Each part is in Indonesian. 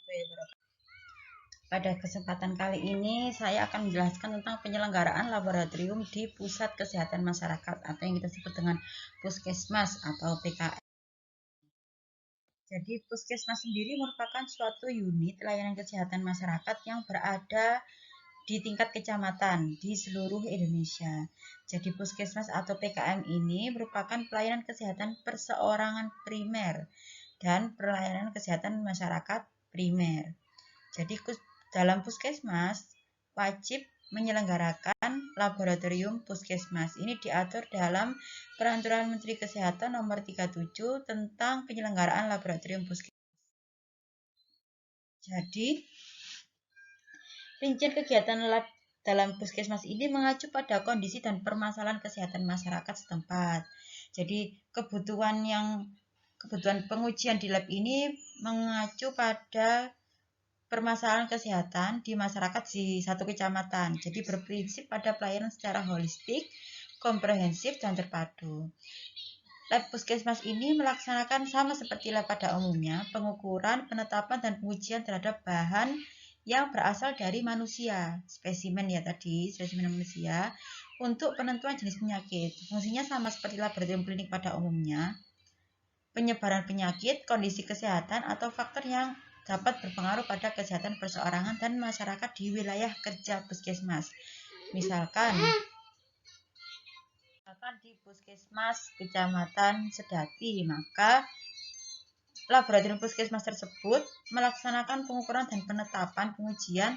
warahmatullahi wabarakatuh. Pada kesempatan kali ini saya akan menjelaskan tentang penyelenggaraan laboratorium di Pusat Kesehatan Masyarakat atau yang kita sebut dengan Puskesmas atau PKM. Jadi Puskesmas sendiri merupakan suatu unit layanan kesehatan masyarakat yang berada di tingkat kecamatan di seluruh Indonesia. Jadi Puskesmas atau PKM ini merupakan pelayanan kesehatan perseorangan primer dan pelayanan kesehatan masyarakat primer. Jadi dalam Puskesmas wajib menyelenggarakan laboratorium Puskesmas. Ini diatur dalam Peraturan Menteri Kesehatan Nomor 37 tentang penyelenggaraan laboratorium Puskesmas. Jadi rincian kegiatan lab dalam Puskesmas ini mengacu pada kondisi dan permasalahan kesehatan masyarakat setempat. Jadi kebutuhan pengujian di lab ini mengacu pada permasalahan kesehatan di masyarakat di satu kecamatan. Jadi berprinsip pada pelayanan secara holistik, komprehensif, dan terpadu. Lab Puskesmas ini melaksanakan sama seperti lab pada umumnya, pengukuran, penetapan, dan pengujian terhadap bahan yang berasal dari manusia, spesimen manusia, untuk penentuan jenis penyakit. Fungsinya sama seperti laboratorium klinik pada umumnya, penyebaran penyakit, kondisi kesehatan, atau faktor yang dapat berpengaruh pada kesehatan perseorangan dan masyarakat di wilayah kerja Puskesmas. Misalkan di Puskesmas Kecamatan Sedati, maka laboratorium Puskesmas tersebut melaksanakan pengukuran dan penetapan pengujian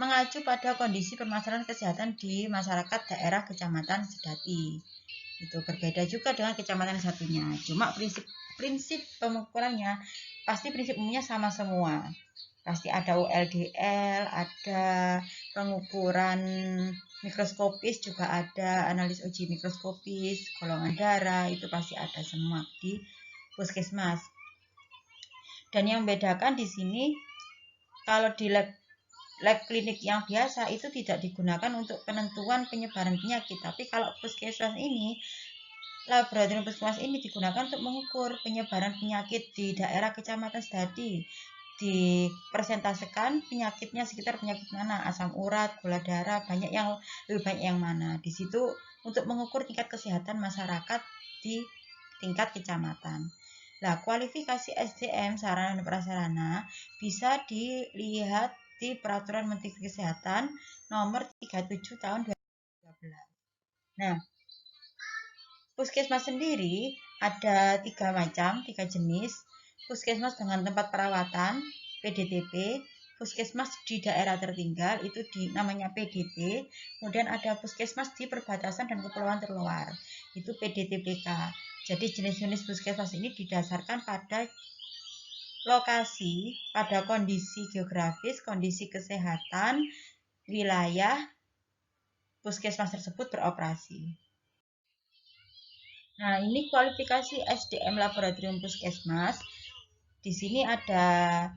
mengacu pada kondisi permasalahan kesehatan di masyarakat daerah Kecamatan Sedati. Itu berbeda juga dengan kecamatan satunya. Cuma prinsip pengukurannya pasti prinsip umumnya sama semua. Pasti ada ULDL, ada pengukuran mikroskopis, juga ada analis uji mikroskopis, golongan darah, itu pasti ada semua di Puskesmas. Dan yang membedakan di sini, kalau di lab klinik yang biasa itu tidak digunakan untuk penentuan penyebaran penyakit, tapi kalau Puskesmas ini, laboratorium Puskesmas ini digunakan untuk mengukur penyebaran penyakit di daerah Kecamatan Sedati. Dipresentasekan penyakitnya sekitar penyakit mana, asam urat, gula darah, lebih banyak yang mana. Di situ untuk mengukur tingkat kesehatan masyarakat di tingkat kecamatan. Nah, kualifikasi SDM sarana dan prasarana bisa dilihat di Peraturan Menteri Kesehatan Nomor 37 Tahun 2013. Nah, Puskesmas sendiri ada tiga jenis. Puskesmas dengan tempat perawatan, PDTP, Puskesmas di daerah tertinggal, itu namanya PDT, kemudian ada Puskesmas di perbatasan dan kepulauan terluar, itu PDTPK. Jadi jenis-jenis Puskesmas ini didasarkan pada lokasi, pada kondisi geografis, kondisi kesehatan, wilayah Puskesmas tersebut beroperasi. Nah, ini kualifikasi SDM Laboratorium Puskesmas. Di sini ada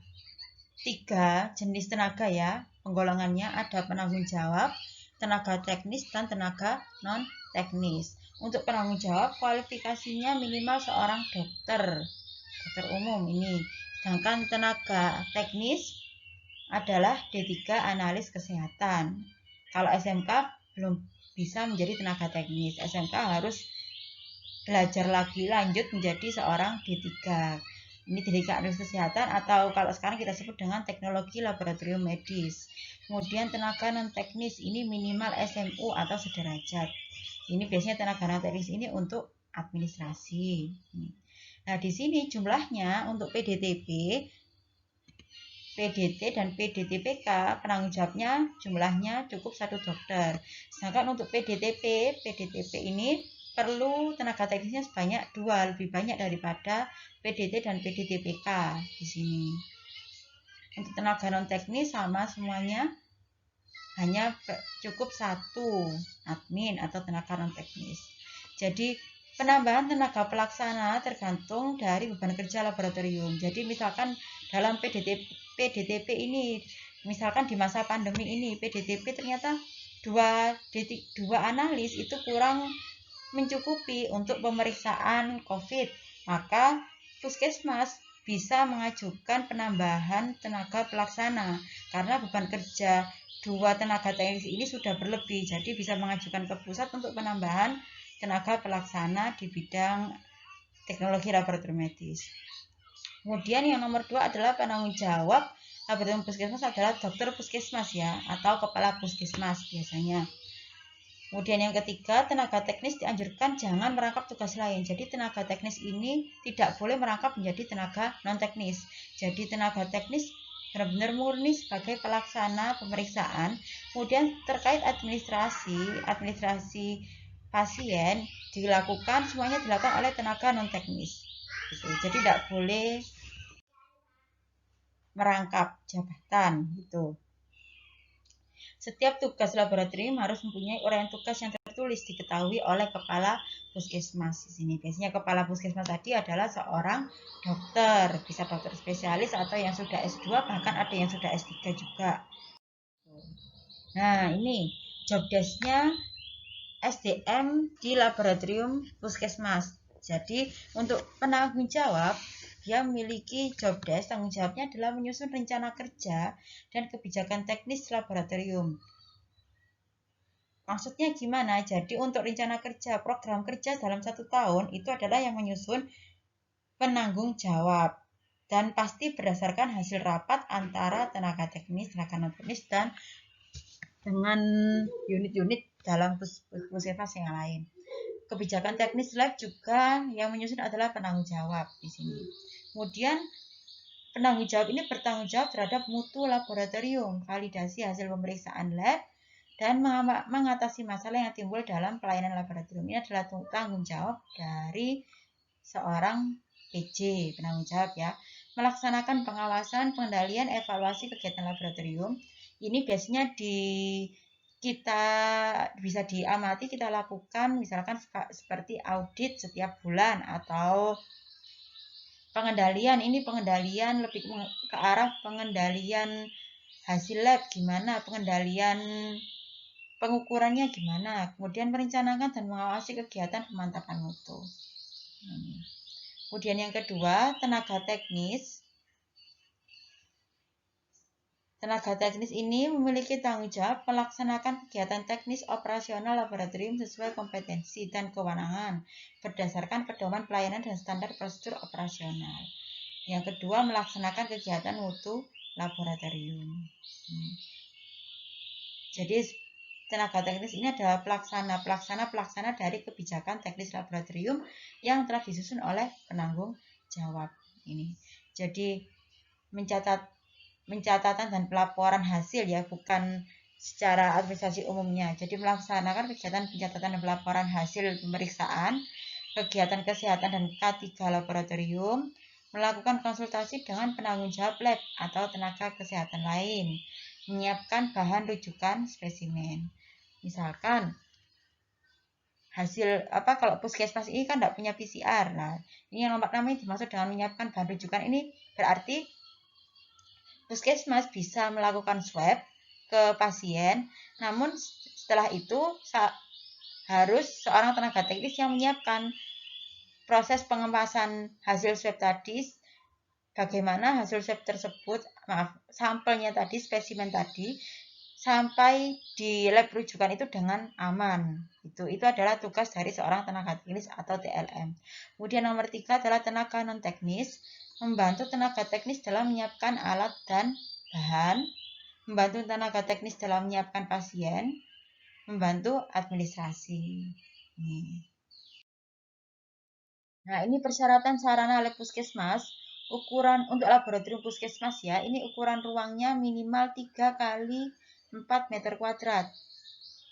3 jenis tenaga ya, penggolongannya ada penanggung jawab, tenaga teknis, dan tenaga non-teknis. Untuk penanggung jawab kualifikasinya minimal seorang dokter umum ini. Sedangkan tenaga teknis adalah D3 analis kesehatan. Kalau SMK belum bisa menjadi tenaga teknis, SMK harus belajar lagi lanjut menjadi seorang D3. Ini D3 analis kesehatan atau kalau sekarang kita sebut dengan teknologi laboratorium medis. Kemudian tenaga non teknis ini minimal SMU atau sederajat. Ini biasanya tenaga non teknis ini untuk administrasi. Nah, di sini jumlahnya untuk PDTP, PDT dan PDTPK penanggung jawabnya jumlahnya cukup 1 dokter. Sedangkan untuk PDTP ini perlu tenaga teknisnya sebanyak 2, lebih banyak daripada PDT dan PDTPK di sini. Untuk tenaga non teknis sama semuanya, hanya cukup 1 admin atau tenaga non teknis. Jadi penambahan tenaga pelaksana tergantung dari beban kerja laboratorium. Jadi misalkan dalam PDTP ini, misalkan di masa pandemi ini, PDTP ternyata 2 analis itu kurang mencukupi untuk pemeriksaan COVID, maka Puskesmas bisa mengajukan penambahan tenaga pelaksana karena beban kerja 2 tenaga teknis ini sudah berlebih, jadi bisa mengajukan ke pusat untuk penambahan tenaga pelaksana di bidang teknologi laboratorium medis. Kemudian yang nomor 2 adalah penanggung jawab laboratorium puskesmas adalah dokter puskesmas ya, atau kepala puskesmas biasanya. Kemudian yang ketiga, tenaga teknis dianjurkan jangan merangkap tugas lain. Jadi tenaga teknis ini tidak boleh merangkap menjadi tenaga non teknis. Jadi tenaga teknis benar-benar murni sebagai pelaksana pemeriksaan. Kemudian terkait administrasi pasien semuanya dilakukan oleh tenaga non teknis. Jadi tidak boleh merangkap jabatan gitu. Setiap tugas laboratorium harus mempunyai uraian tugas yang tertulis diketahui oleh kepala puskesmas. Di sini biasanya kepala puskesmas tadi adalah seorang dokter, bisa dokter spesialis atau yang sudah S2, bahkan ada yang sudah S3 juga. Nah, ini job desk-nya SDM di laboratorium puskesmas. Jadi, untuk penanggung jawab dia memiliki job desk, tanggung jawabnya adalah menyusun rencana kerja dan kebijakan teknis laboratorium. Maksudnya gimana? Jadi untuk rencana kerja, program kerja dalam 1 tahun itu adalah yang menyusun penanggung jawab. Dan pasti berdasarkan hasil rapat antara tenaga teknis, tenaga non teknis, dan dengan unit-unit dalam puskesmas yang lain. Kebijakan teknis lab juga yang menyusun adalah penanggung jawab di sini. Kemudian penanggung jawab ini bertanggung jawab terhadap mutu laboratorium, validasi hasil pemeriksaan lab, dan mengatasi masalah yang timbul dalam pelayanan laboratorium. Ini adalah tanggung jawab dari seorang PJ, penanggung jawab ya. Melaksanakan pengawasan, pengendalian, evaluasi kegiatan laboratorium. Ini biasanya kita bisa diamati, kita lakukan misalkan seperti audit setiap bulan atau pengendalian. Ini pengendalian lebih ke arah pengendalian hasil lab gimana, pengendalian pengukurannya gimana, kemudian merencanakan dan mengawasi kegiatan pemantapan mutu. Kemudian yang kedua, tenaga teknis. Tenaga teknis ini memiliki tanggung jawab melaksanakan kegiatan teknis operasional laboratorium sesuai kompetensi dan kewenangan berdasarkan pedoman pelayanan dan standar prosedur operasional. Yang kedua, melaksanakan kegiatan mutu laboratorium. Jadi tenaga teknis ini adalah pelaksana dari kebijakan teknis laboratorium yang telah disusun oleh penanggung jawab ini. Jadi pencatatan dan pelaporan hasil ya, bukan secara administrasi umumnya. Jadi melaksanakan kegiatan pencatatan dan pelaporan hasil pemeriksaan, kegiatan kesehatan dan K3 laboratorium, melakukan konsultasi dengan penanggung jawab lab atau tenaga kesehatan lain, menyiapkan bahan rujukan spesimen. Misalkan hasil kalau puskesmas ini kan tidak punya PCR. Nah, ini yang nomor 6 ini dimaksud dengan menyiapkan bahan rujukan. Ini berarti puskesmas bisa melakukan swab ke pasien, namun setelah itu harus seorang tenaga teknis yang menyiapkan proses pengemasan hasil swab tadi, bagaimana hasil swab tersebut, sampelnya tadi, spesimen tadi, sampai di lab rujukan itu dengan aman. Itu adalah tugas dari seorang tenaga teknis atau TLM. Kemudian nomor 3 adalah tenaga non teknis, membantu tenaga teknis dalam menyiapkan alat dan bahan, membantu tenaga teknis dalam menyiapkan pasien, membantu administrasi. Nah, ini persyaratan sarana lab puskesmas. Ukuran untuk laboratorium puskesmas ya, ini ukuran ruangnya minimal 3 kali 4 meter kuadrat.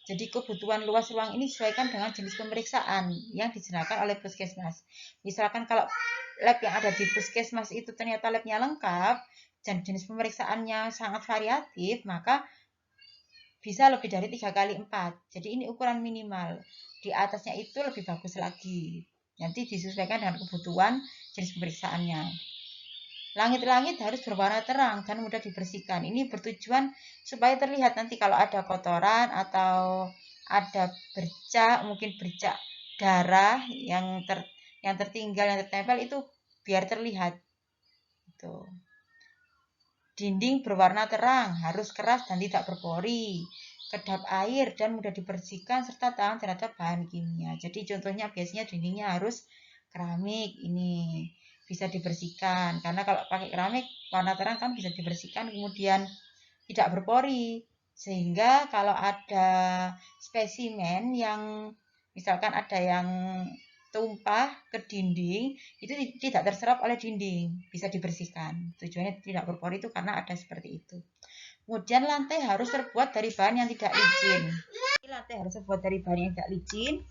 Jadi kebutuhan luas ruang ini disesuaikan dengan jenis pemeriksaan yang disediakan oleh puskesmas. Misalkan kalau lab yang ada di puskesmas itu ternyata labnya lengkap dan jenis pemeriksaannya sangat variatif, maka bisa lebih dari 3 kali 4. Jadi ini ukuran minimal. Di atasnya itu lebih bagus lagi. Nanti disesuaikan dengan kebutuhan jenis pemeriksaannya. Langit-langit harus berwarna terang dan mudah dibersihkan. Ini bertujuan supaya terlihat nanti kalau ada kotoran atau ada bercak, mungkin bercak darah yang tertinggal, yang tertempel, itu biar terlihat. gitu. Dinding berwarna terang, harus keras dan tidak berpori, kedap air dan mudah dibersihkan serta tahan terhadap bahan kimia. Jadi contohnya biasanya dindingnya harus keramik, ini bisa dibersihkan karena kalau pakai keramik warna terang kan bisa dibersihkan, kemudian tidak berpori, sehingga kalau ada spesimen yang misalkan ada yang tumpah ke dinding itu tidak terserap oleh dinding, bisa dibersihkan. Tujuannya tidak berpori itu karena ada seperti itu. Kemudian lantai harus terbuat dari bahan yang tidak licin. Lantai harus terbuat dari bahan yang tidak licin,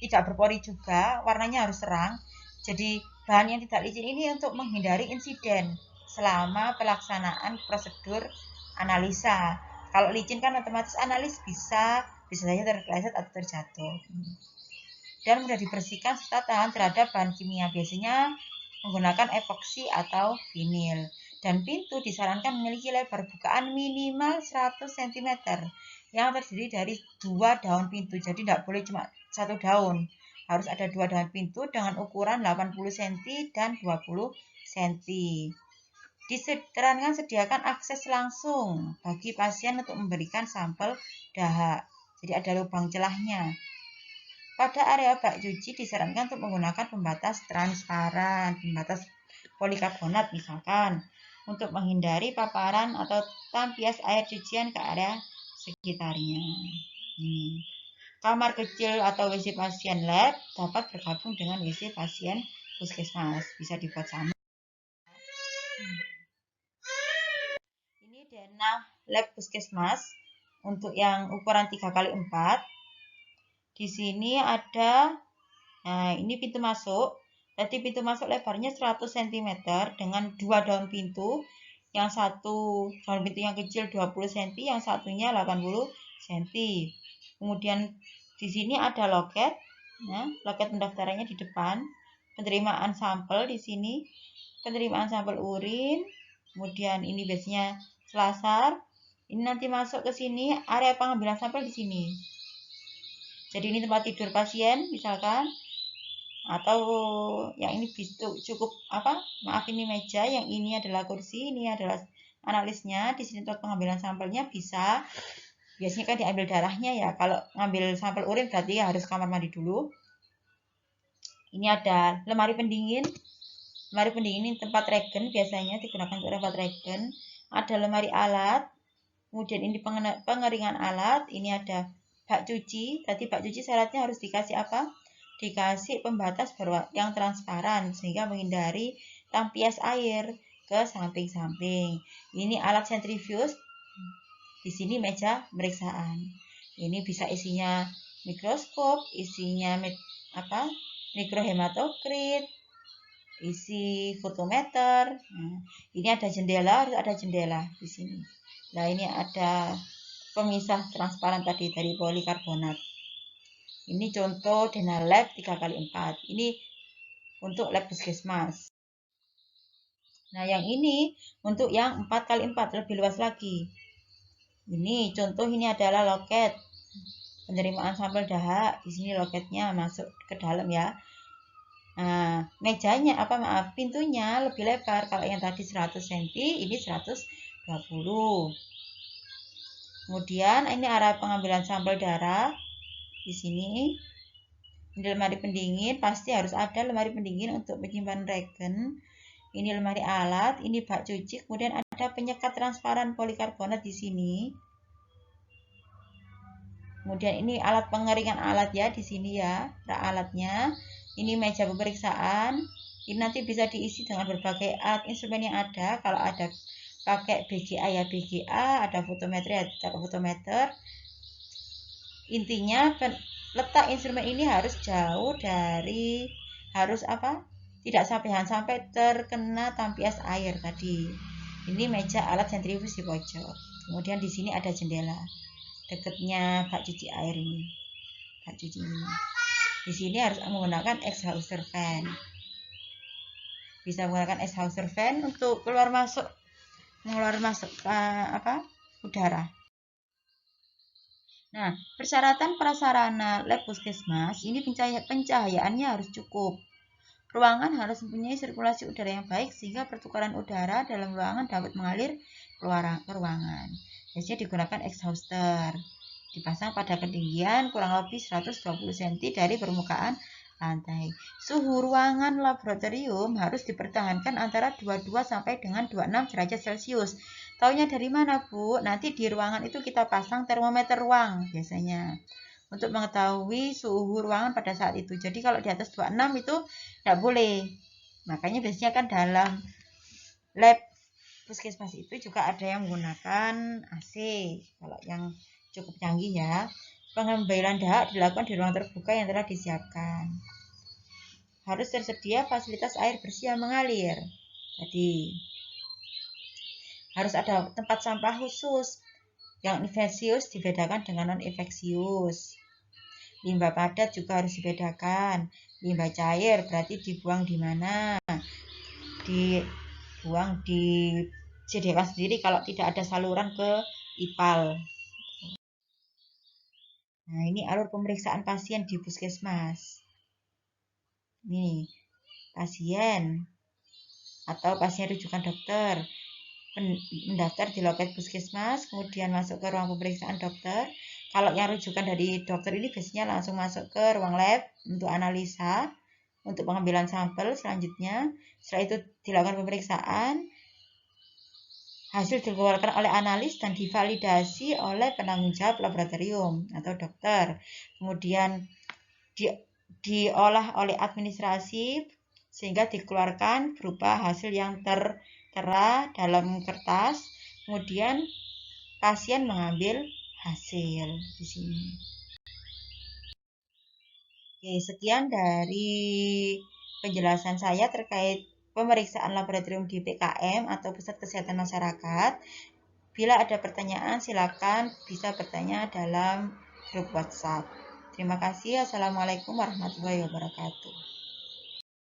tidak berpori juga, warnanya harus terang. Jadi bahan yang tidak licin ini untuk menghindari insiden selama pelaksanaan prosedur analisa. Kalau licin kan otomatis analis bisa saja terpeleset atau terjatuh. Dan mudah dibersihkan serta tahan terhadap bahan kimia, biasanya menggunakan epoksi atau vinil. Dan pintu disarankan memiliki lebar bukaan minimal 100 cm yang terdiri dari 2 daun pintu. Jadi tidak boleh cuma 1 daun, harus ada 2 daun pintu dengan ukuran 80 cm dan 20 cm. Disarankan sediakan akses langsung bagi pasien untuk memberikan sampel dahak. Jadi ada lubang celahnya. Pada area bak cuci disarankan untuk menggunakan pembatas transparan, pembatas polikarbonat misalkan, untuk menghindari paparan atau tampias air cucian ke area sekitarnya. Kamar kecil atau WC pasien lab dapat bergabung dengan WC pasien puskesmas, bisa dibuat sama. Ini denah lab puskesmas untuk yang ukuran 3x4. Di sini ada, nah ini pintu masuk. Tadi pintu masuk lebarnya 100 cm dengan 2 daun pintu. Yang satu daun pintu yang kecil 20 cm, yang satunya 80 cm. Kemudian di sini ada loket. Nah, loket pendaftarannya di depan. Penerimaan sampel di sini. Penerimaan sampel urin. Kemudian ini biasanya selasar. Ini nanti masuk ke sini, area pengambilan sampel di sini. Jadi ini tempat tidur pasien misalkan, atau yang ini cukup maaf ini meja, yang ini adalah kursi, ini adalah analisnya. Di sini untuk pengambilan sampelnya bisa, biasanya kan diambil darahnya ya. Kalau ngambil sampel urin berarti harus kamar mandi dulu. Ini ada lemari pendingin. Lemari pendingin ini tempat regen, biasanya digunakan untuk tempat regen. Ada lemari alat. Kemudian ini pengeringan alat. Ini ada bak cuci. Tadi bak cuci syaratnya harus dikasih apa? Dikasih pembatas yang transparan sehingga menghindari tampias air ke samping-samping. Ini alat sentrifuge. Di sini meja pemeriksaan. Ini bisa isinya mikroskop, isinya mikrohematokrit, isi fotometer. Nah, ini ada jendela, harus ada jendela di sini. Nah, ini ada pemisah transparan tadi dari polikarbonat. Ini contoh denah lab 3x4. Ini untuk lab puskesmas. Nah, yang ini untuk yang 4x4, lebih luas lagi. Ini contoh, ini adalah loket penerimaan sampel dahak. Di sini loketnya masuk ke dalam ya. Nah, mejanya pintunya lebih lebar. Kalau yang tadi 100 cm, ini 120. Kemudian ini area pengambilan sampel darah. Di sini ini lemari pendingin, pasti harus ada lemari pendingin untuk menyimpan regen. Ini lemari alat, ini bak cuci, kemudian ada penyekat transparan polikarbonat di sini. Kemudian ini alat pengeringan alat ya, di sini ya, alatnya. Ini meja pemeriksaan. Ini nanti bisa diisi dengan berbagai alat instrumen yang ada. Kalau ada pakai BGA ya BGA, ada fotometer ya fotometer. Intinya letak instrumen ini harus jauh dari, tidak sampai terkena tampias air tadi. Ini meja alat sentrifuge di pojok. Kemudian di sini ada jendela dekatnya bak cuci air ini. Bak cuci ini. Di sini harus menggunakan exhauster fan. Bisa menggunakan exhauster fan untuk keluar masuk udara. Nah, persyaratan prasarana lab puskesmas ini pencahayaannya harus cukup. Ruangan harus mempunyai sirkulasi udara yang baik sehingga pertukaran udara dalam ruangan dapat mengalir ke ruangan. Biasanya digunakan exhauster. Dipasang pada ketinggian kurang lebih 120 cm dari permukaan lantai. Suhu ruangan laboratorium harus dipertahankan antara 22 sampai dengan 26 derajat Celcius. Taunya dari mana, Bu? Nanti di ruangan itu kita pasang termometer ruang biasanya untuk mengetahui suhu ruangan pada saat itu. Jadi kalau di atas 26 itu tidak boleh. Makanya biasanya kan dalam lab puskesmas itu juga ada yang menggunakan AC. Kalau yang cukup canggih ya. Pengambilan dahak dilakukan di ruang terbuka yang telah disiapkan. Harus tersedia fasilitas air bersih yang mengalir. Jadi harus ada tempat sampah khusus. Yang infeksius dibedakan dengan non-infeksius. Limbah padat juga harus dibedakan. Limbah cair berarti dibuang di mana? Dibuang disediakan sendiri kalau tidak ada saluran ke IPAL. Nah, ini alur pemeriksaan pasien di puskesmas. Nih, pasien atau pasien rujukan dokter mendaftar di loket puskesmas, kemudian masuk ke ruang pemeriksaan dokter. Kalau yang rujukan dari dokter ini biasanya langsung masuk ke ruang lab untuk analisa, untuk pengambilan sampel selanjutnya. Setelah itu dilakukan pemeriksaan, hasil dikeluarkan oleh analis dan divalidasi oleh penanggung jawab laboratorium atau dokter. Kemudian diolah oleh administrasi sehingga dikeluarkan berupa hasil yang tertera dalam kertas. Kemudian pasien mengambil hasil di sini. Oke, sekian dari penjelasan saya terkait pemeriksaan laboratorium di PKM atau Pusat Kesehatan Masyarakat. Bila ada pertanyaan, silakan bisa bertanya dalam grup WhatsApp. Terima kasih. Assalamualaikum warahmatullahi wabarakatuh.